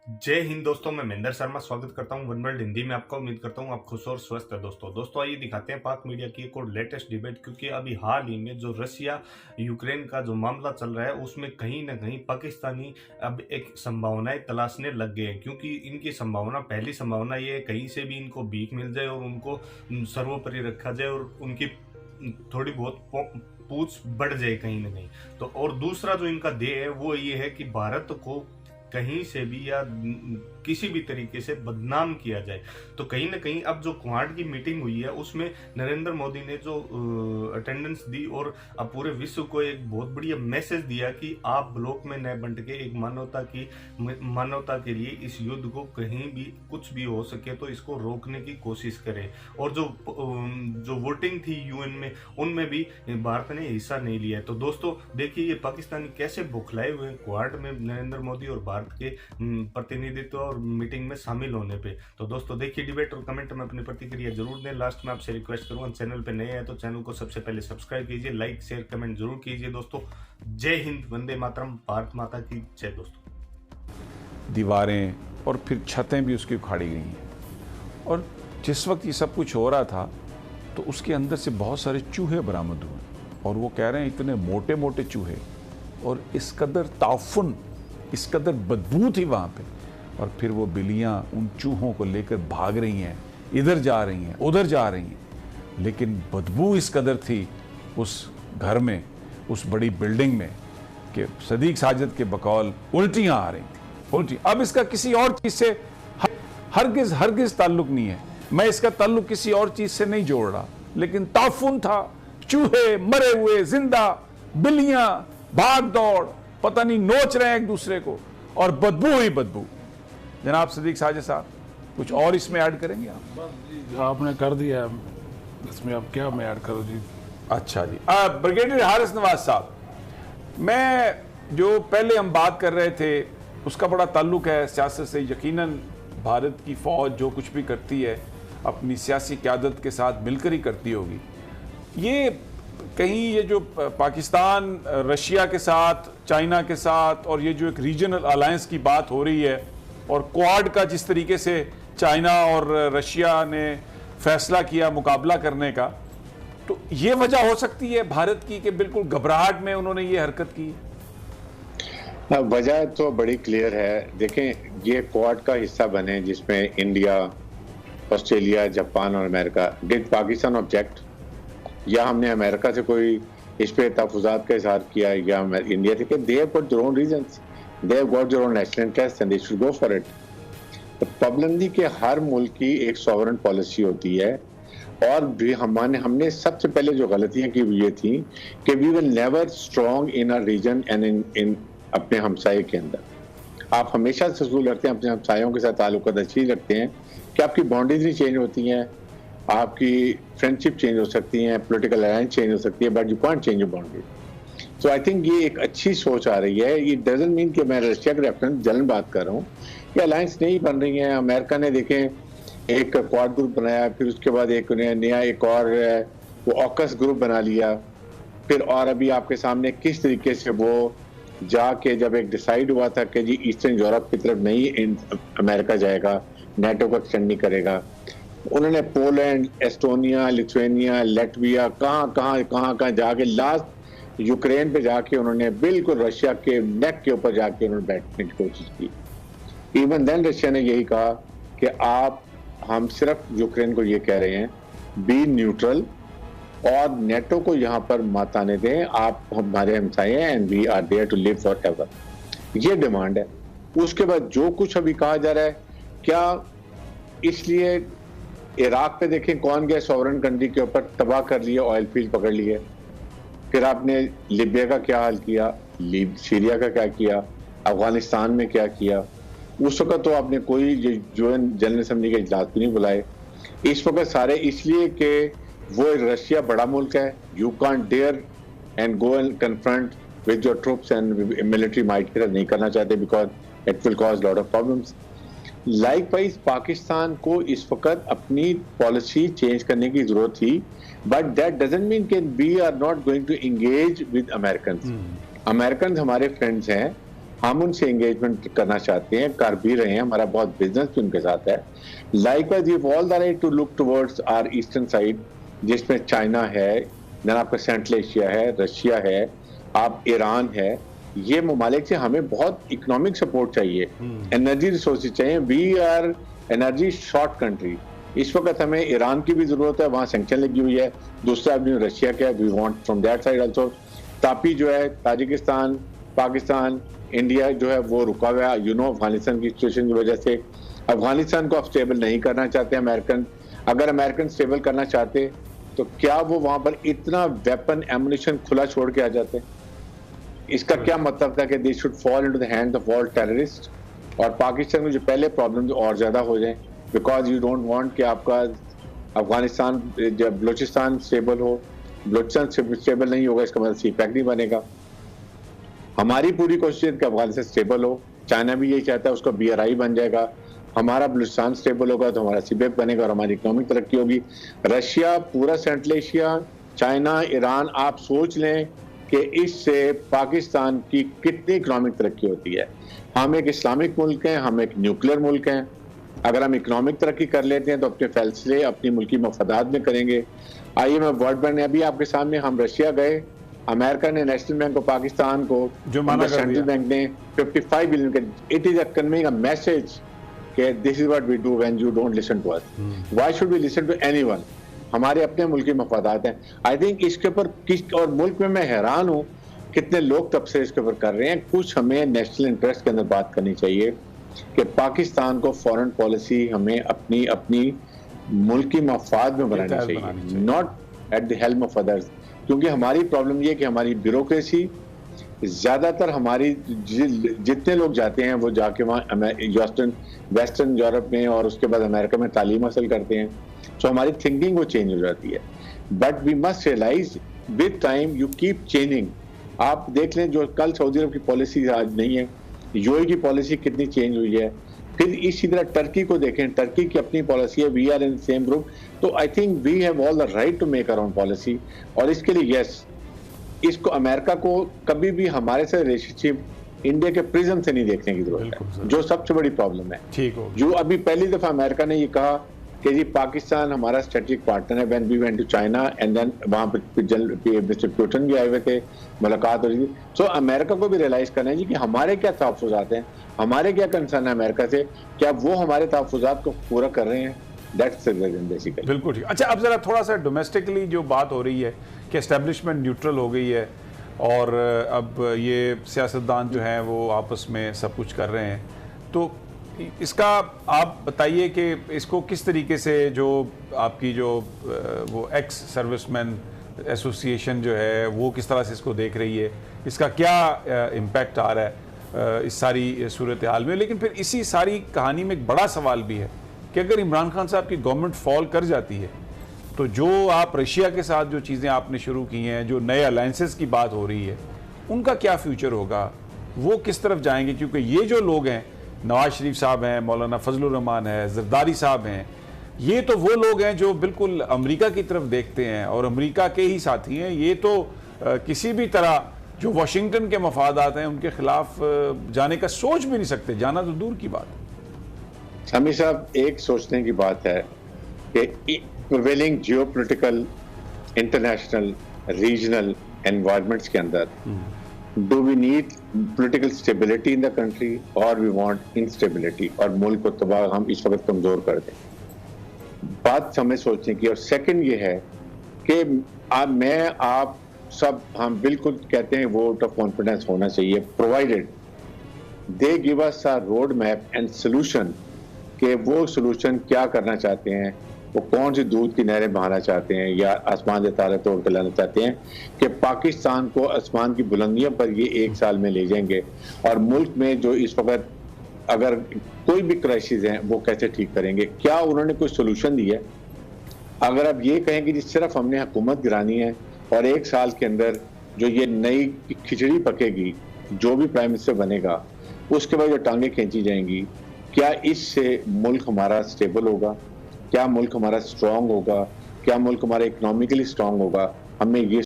जय हिंद दोस्तों, मैं महेंद्र शर्मा स्वागत करता हूं वन वर्ल्ड हिंदी में आपका। उम्मीद करता हूं आप खुश और स्वस्थ है। दोस्तों आइए दिखाते हैं पाक मीडिया की एक और लेटेस्ट डिबेट, क्योंकि अभी हाल ही में जो रशिया यूक्रेन का जो मामला चल रहा है उसमें कहीं ना कहीं पाकिस्तानी अब एक संभावनाएं तलाशने लग गए हैं। क्योंकि इनकी संभावना, पहली संभावना ये है कहीं से भी इनको भीख मिल जाए और उनको सर्वोपरि रखा जाए और उनकी थोड़ी बहुत पूछ बढ़ जाए कहीं ना कहीं। तो और दूसरा जो इनका ध्येय है वो ये है कि भारत को कहीं से भी या किसी भी तरीके से बदनाम किया जाए। तो कहीं ना कहीं अब जो क्वाड की मीटिंग हुई है उसमें नरेंद्र मोदी ने जो अटेंडेंस दी और अब पूरे विश्व को एक बहुत बढ़िया मैसेज दिया कि आप ब्लॉक में न बंट के एक मानवता के लिए इस युद्ध को कहीं भी कुछ भी हो सके तो इसको रोकने की कोशिश करें। और जो वोटिंग थी यूएन में उनमें भी भारत ने हिस्सा नहीं लिया है। तो दोस्तों देखिए, ये पाकिस्तानी कैसे बौखलाए हुए क्वाड में नरेंद्र मोदी और भारत के प्रतिनिधित्व और मीटिंग में शामिल होने पे। तो दोस्तों देखिए डिबेट और कमेंट में अपनी प्रतिक्रिया जरूर दें। लास्ट में आपसे रिक्वेस्ट करूंगा, चैनल पे नए हैं तो चैनल को सबसे पहले सब्सक्राइब कीजिए, लाइक शेयर कमेंट जरूर कीजिए। दोस्तों जय हिंद, वंदे मातरम, भारत माता की जय। दोस्तों दीवारें और फिर छतें भी उसकी उखाड़ी गई हैं। और जिस वक्त ये सब कुछ हो रहा था तो उसके अंदर से बहुत सारे चूहे बरामद हुए और वो कह रहे हैं इतने मोटे मोटे चूहे और इस कदर ताफुन, इस कदर बदबू थी वहाँ पे। और फिर वो बिल्लियाँ उन चूहों को लेकर भाग रही हैं, इधर जा रही हैं उधर जा रही हैं, लेकिन बदबू इस कदर थी उस घर में, उस बड़ी बिल्डिंग में कि सदीक साजिद के बकौल उल्टियाँ आ रही थी, उल्टी। अब इसका किसी और चीज़ से हरगिज ताल्लुक नहीं है, मैं इसका ताल्लुक किसी और चीज़ से नहीं जोड़ रहा, लेकिन ताफुन था, चूहे मरे हुए जिंदा, बिल्लियाँ भाग दौड़, पता नहीं नोच रहे हैं एक दूसरे को, और बदबू ही बदबू। जनाब सदीक साजिद साहब कुछ और इसमें ऐड करेंगे आप? बस आपने कर दिया, इसमें अब क्या मैं ऐड करूँ जी। अच्छा जी, ब्रिगेडियर हारिस नवाज साहब, मैं जो पहले हम बात कर रहे थे उसका बड़ा ताल्लुक है सियासत से। यकीनन भारत की फ़ौज जो कुछ भी करती है अपनी सियासी क़यादत के साथ मिलकर ही करती होगी। ये कहीं ये जो पाकिस्तान रशिया के साथ, चाइना के साथ, और ये जो एक रीजनल अलायंस की बात हो रही है और क्वाड का जिस तरीके से चाइना और रशिया ने फैसला किया मुकाबला करने का, तो ये वजह हो सकती है भारत की कि बिल्कुल घबराहट में उन्होंने ये हरकत की? वजह तो बड़ी क्लियर है। देखें, ये क्वाड का हिस्सा बने जिसमें इंडिया, ऑस्ट्रेलिया, जापान और अमेरिका। डिड पाकिस्तान ऑब्जेक्ट, या हमने अमेरिका से कोई इस पे तहफ़्फ़ुज़ात का इज़हार किया, या इंडिया से? They have got their own reasons, they have got their own national interest and they should go for it. तो पाबंदी के हर मुल्क की एक सॉवरेन पॉलिसी होती है, और भी हमने सबसे पहले जो गलतियां की ये थी कि we will never strong in a region and in अपने हमसाये के अंदर। आप हमेशा से असूल रखते हैं, अपने हमसायों के साथ ताल्लुकात अच्छी रखते हैं कि आपकी बाउंड्रीज नहीं चेंज होती हैं, आपकी फ्रेंडशिप चेंज हो सकती है, पॉलिटिकल अलायंस चेंज हो सकती है, but you can't change your boundary. So I think ये एक अच्छी सोच आ रही है। ये डजंट मीन कि मैं रशिया के रेफरेंस जलन बात कर रहा हूँ, ये अलायंस नहीं बन रही है। अमेरिका ने देखें एक क्वाड ग्रुप बनाया, फिर उसके बाद एक नया एक और वो ऑकस ग्रुप बना लिया, फिर और अभी आपके सामने किस तरीके से वो जाके जब एक डिसाइड हुआ था कि जी ईस्टर्न यूरोप की तरफ नहीं अमेरिका जाएगा, नेटो को एक्सटेंड नहीं करेगा, उन्होंने पोलैंड, एस्टोनिया, लिथुआनिया, लैटविया, कहाँ जाके लास्ट यूक्रेन पे जाके उन्होंने बिल्कुल रशिया के नेक के ऊपर जाके उन्होंने बैठने की कोशिश की। इवन देन रशिया ने यही कहा कि हम सिर्फ यूक्रेन को ये कह रहे हैं, बी न्यूट्रल और नेटो को यहाँ पर मत आने दें, आप हमारे हमसाये हैं and we are there to live forever. ये डिमांड है। उसके बाद जो कुछ अभी कहा जा रहा है, क्या इसलिए इराक पे देखें कौन गया सॉवरेन कंट्री के ऊपर, तबाह कर लिए, ऑयल फील्ड पकड़ लिए। फिर आपने लीबिया का क्या हाल किया, सीरिया का क्या किया, अफगानिस्तान में क्या किया। उस वक्त तो आपने कोई यूएन जनरल असेंबली के इजलास भी नहीं बुलाए। इस वक्त सारे इसलिए कि वो रशिया बड़ा मुल्क है, you can't dare and go and confront with your troops and military might के साथ नहीं करना चाहते, because it will cause lot of problems. Likewise Pakistan को इस वक्त अपनी पॉलिसी चेंज करने की जरूरत थी, बट दैट डजंट मीन कि we are not going to engage with American. American हमारे फ्रेंड्स हैं, हम उनसे एंगेजमेंट करना चाहते हैं, कर भी रहे हैं, हमारा बहुत बिजनेस भी उनके साथ है। Likewise we all the right to look towards our eastern side, जिसमें चाइना है, देन आपका सेंट्रल एशिया है, रशिया है, आप ईरान है। ये ममालिक से हमें बहुत इकोनॉमिक सपोर्ट चाहिए, एनर्जी रिसोर्सेज चाहिए। We are energy short country. इस वक्त हमें ईरान की भी जरूरत है, वहां सैंक्शन लगी हुई है। दूसरा आदमी रशिया का, we want from that side also. TAPI जो है, ताजिकिस्तान, पाकिस्तान, इंडिया जो है वो रुका हुआ है, अफगानिस्तान की सिचुएशन की वजह से। अफगानिस्तान को आप स्टेबल नहीं करना चाहते अमेरिकन। अगर अमेरिकन स्टेबल करना चाहते तो क्या वो वहां पर इतना वेपन एमुनिशन खुला छोड़ के आ जाते? इसका क्या मतलब था कि they should fall into the hands of all terrorist. और पाकिस्तान में जो पहले प्रॉब्लम और ज्यादा हो जाए, बिकॉज यू डोंट वांट कि आपका अफगानिस्तान जब बलूचिस्तान स्टेबल हो, बलूचिस्तान स्टेबल नहीं होगा इसका मतलब सीपैक नहीं बनेगा। हमारी पूरी कोशिश है कि अफगानिस्तान स्टेबल हो, चाइना भी यही चाहता है, उसका BRI बन जाएगा। हमारा बलूचिस्तान स्टेबल होगा तो हमारा सीपैक बनेगा और हमारी इकोनॉमिक तरक्की होगी। रशिया, पूरा सेंट्रल एशिया, चाइना, ईरान, आप सोच लें कि इससे पाकिस्तान की कितनी इकोनॉमिक तरक्की होती है। हम एक इस्लामिक मुल्क हैं, हम एक न्यूक्लियर मुल्क हैं। अगर हम इकोनॉमिक तरक्की कर लेते हैं तो अपने फैसले अपनी मुल्की मफादात में करेंगे। IMF, वर्ल्ड बैंक ने अभी आपके सामने, हम रशिया गए, अमेरिका ने नेशनल बैंक ऑफ पाकिस्तान को, जो माना कर सेंट्रल दिया। बैंक ने 55 बिलियन का, it is conveying a message कि this is what we do when you don't listen to us. Why should we listen to anyone? हमारे अपने मुल्की मफादात हैं। आई थिंक इसके ऊपर और मुल्क में मैं हैरान हूं कितने लोग तब से इसके ऊपर कर रहे हैं। कुछ हमें नेशनल इंटरेस्ट के अंदर बात करनी चाहिए कि पाकिस्तान को फॉरेन पॉलिसी हमें अपनी अपनी मुल्की मफाद में बनानी चाहिए, not at the helm of others. क्योंकि हमारी प्रॉब्लम ये है कि हमारी ब्यूरोक्रेसी, ज्यादातर हमारी जितने लोग जाते हैं वो जाके वहाँ वेस्टर्न यूरोप में और उसके बाद अमेरिका में तालीम हासिल करते हैं, तो हमारी थिंकिंग वो चेंज हो जाती है। But we must realize with time you keep changing. आप देख लें जो कल सऊदी अरब की पॉलिसी आज नहीं है, UAE की पॉलिसी कितनी चेंज हुई है। फिर इसी तरह टर्की को देखें, टर्की की अपनी पॉलिसी है, we are in same group. तो I think we have all the right to make our own policy. और इसके लिए यस, इसको अमेरिका को कभी भी हमारे से रिलेशनशिप इंडिया के प्रिज्म से नहीं देखने की जरूरत है, जो सबसे बड़ी प्रॉब्लम है। ठीक हो, जो अभी पहली दफा अमेरिका ने ये कहा कि जी पाकिस्तान हमारा स्ट्रेटेजिक पार्टनर है, when we went to China and then वहां पर मिस्टर पुतिन भी आए हुए थे, मुलाकात हो रही थी। सो अमेरिका को भी रियलाइज करना है जी कि हमारे क्या तहफ़्फ़ुज़ात हैं, हमारे क्या कंसर्न है अमेरिका से, क्या वो हमारे तहफ़्फ़ुज़ात को पूरा कर रहे हैं। That's the reason basically. बिल्कुल ठीक। अच्छा, अब जरा थोड़ा सा डोमेस्टिकली जो बात हो रही है कि एस्टेब्लिशमेंट न्यूट्रल हो गई है और अब ये सियासतदान जो हैं वो आपस में सब कुछ कर रहे हैं, तो इसका आप बताइए कि इसको किस तरीके से जो आपकी जो वो एक्स सर्विसमैन एसोसिएशन जो है वो किस तरह से इसको देख रही है, इसका क्या इम्पैक्ट आ रहा है इस सारी सूरत हाल में। लेकिन फिर इसी सारी कहानी में एक बड़ा सवाल भी है कि अगर इमरान खान साहब की गवर्नमेंट फॉल कर जाती है तो जो आप रशिया के साथ जो चीज़ें आपने शुरू की हैं, जो नए अलायंसेस की बात हो रही है, उनका क्या फ्यूचर होगा, वो किस तरफ जाएंगे? क्योंकि ये जो लोग हैं, नवाज शरीफ साहब हैं, मौलाना फजलुर रहमान है, जरदारी साहब हैं, ये तो वो लोग हैं जो बिल्कुल अमेरिका की तरफ देखते हैं और अमेरिका के ही साथी हैं। ये तो किसी भी तरह जो वाशिंगटन के मफादात हैं उनके खिलाफ जाने का सोच भी नहीं सकते, जाना तो दूर की बात है। समी साहब, एक सोचने की बात है कि prevailing geopolitical international regional environments के अंदर do we need political stability in the country और वी वांट इंस्टेबिलिटी, और मुल्क को तबाह हम इस वक्त कमजोर कर दें। बात हमें सोचने की। और सेकंड ये है कि आप सब हम बिल्कुल कहते हैं वोट ऑफ कॉन्फिडेंस होना चाहिए, provided they give us a road map and solution कि वो सोल्यूशन क्या करना चाहते हैं, वो कौन सी दूध की नहरें बहाना चाहते हैं या आसमान से तारे तोड़ के लाना चाहते हैं कि पाकिस्तान को आसमान की बुलंदियों पर ये 1 साल में ले जाएंगे, और मुल्क में जो इस वक्त अगर कोई भी क्राइसिस हैं वो कैसे ठीक करेंगे। क्या उन्होंने कोई सोल्यूशन दिया? अगर आप ये कहें कि जिस सिर्फ हमने हुकूमत गिरानी है और 1 साल के अंदर जो ये नई खिचड़ी पकेगी, जो भी प्राइम मिनिस्टर बनेगा उसके बाद जो टांगे खींची जाएंगी, क्या इससे मुल्क हमारा स्टेबल होगा? क्या मुल्क हमारा स्ट्रांग होगा? क्या मुल्क हमारा इकोनॉमिकली स्ट्रांग होगा? हमें ये